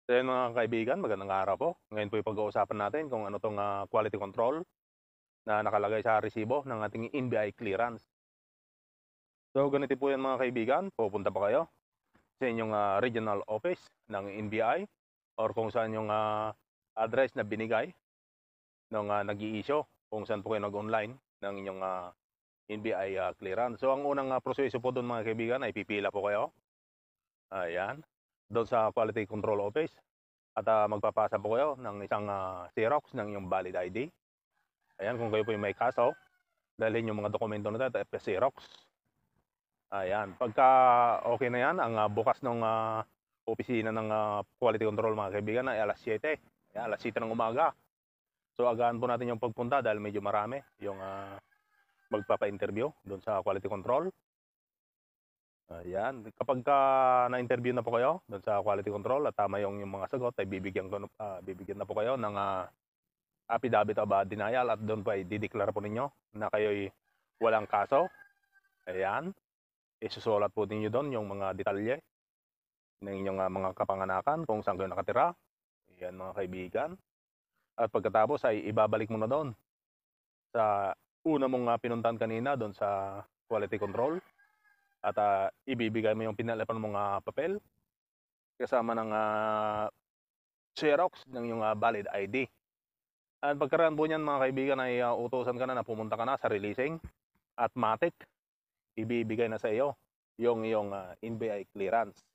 So yun mga kaibigan, magandang araw po. Ngayon po pag-uusapan natin kung ano tong quality control na nakalagay sa resibo ng ating NBI clearance. So ganito po yan mga kaibigan, pupunta pa kayo sa inyong regional office ng NBI or kung saan yung address na binigay ng nag-i-issue, kung saan po kayo nag-online ng inyong NBI clearance. So ang unang proseso po doon mga kaibigan ay pipila po kayo. Ayan, doon sa quality control office. At magpapasa po kayo ng isang Xerox ng inyong valid ID. Ayan, kung kayo po may kaso, dalhin yung mga dokumento na ito at Xerox. Ayan, pagka okay na yan, ang bukas ng opisina ng quality control mga kaibigan ay alas 7. Ayan, alas 7 ng umaga. So agahan po natin yung pagpunta dahil medyo marami yung magpapa-interview doon sa quality control. Ayan, kapag na-interview na po kayo doon sa quality control at tama yung mga sagot ay bibigyan na po kayo ng affidavit of denial at doon po ay dideklara po ninyo na kayo'y walang kaso. Ayan, isusulat po ninyo doon yung mga detalye ng inyong mga kapanganakan kung saan kayo nakatira. Ayan mga kaibigan. At pagkatapos ay ibabalik mo na doon sa una mong pinuntahan kanina doon sa quality control. At ibibigay mo yung pinalapan mong papel kasama ng Xerox ng yung valid ID. At pagkaraan po niyan mga kaibigan ay utusan ka na pumunta ka na sa releasing at matik. Ibibigay na sa iyo yung iyong NBI clearance.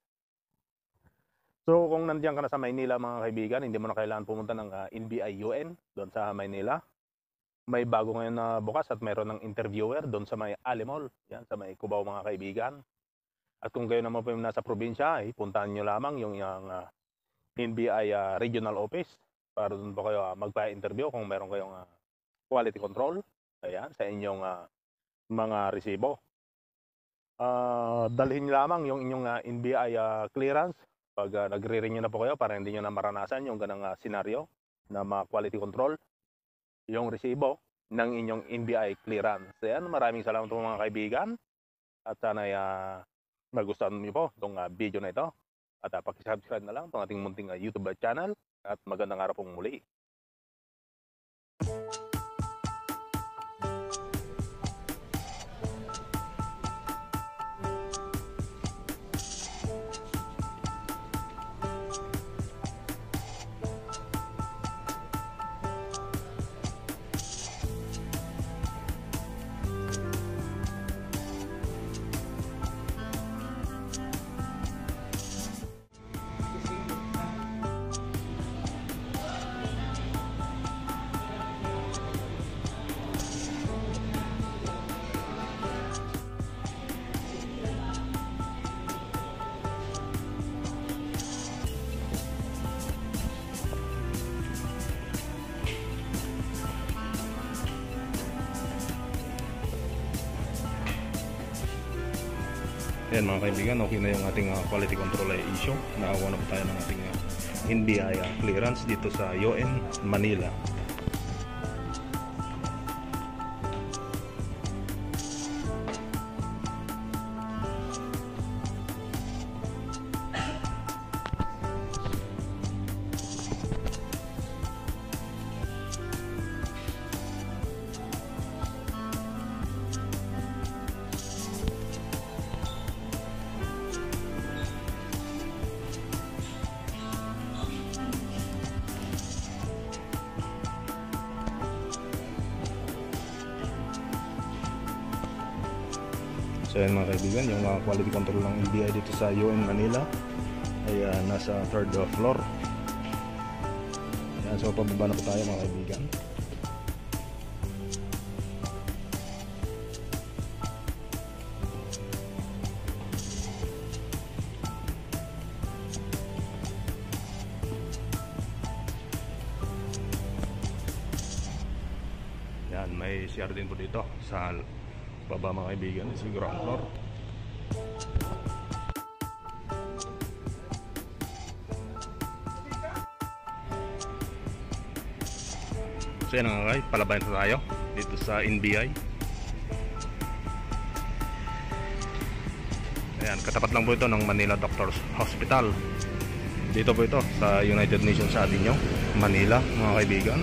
So kung nandiyan ka na sa Maynila mga kaibigan, hindi mo na kailangan pumunta ng NBI UN doon sa Maynila. May bago ngayon na bukas at mayroon ng interviewer doon sa may Alimol, yan sa may Cubao mga kaibigan. At kung kayo naman po yung nasa probinsya, ay puntahan nyo lamang yung NBI regional office para doon po kayo magpa-interview kung meron kayong quality control, ayan, sa inyong mga resibo. Dalhin lamang yung inyong NBI clearance pag nagre-renew na po kayo para hindi nyo na maranasan yung ganang senaryo na quality control yung resibo ng inyong NBI clearance. Ayan, maraming salamat po mga kaibigan. At sana nagustuhan niyo po itong video na ito. At pakisubscribe na lang itong ating munting YouTube channel. At magandang araw pong muli. Ayan mga kaibigan, okay na yung ating quality control issue. Nakakuha na po tayo ng ating NBI clearance dito sa UN Manila. So yan mga kaibigan, yung quality control ng NBI dito sa UN Manila ay nasa 3rd floor. Ayan, so pababa na po tayo mga kaibigan. Yan, may CR din po dito sa baba mga kaibigan, sa ground floor. So yan nga guys, palabayan na tayo dito sa NBI. Ayan, katapat lang po ito ng Manila Doctors Hospital. Dito po ito sa United Nations sa Ateneo, Manila, mga kaibigan.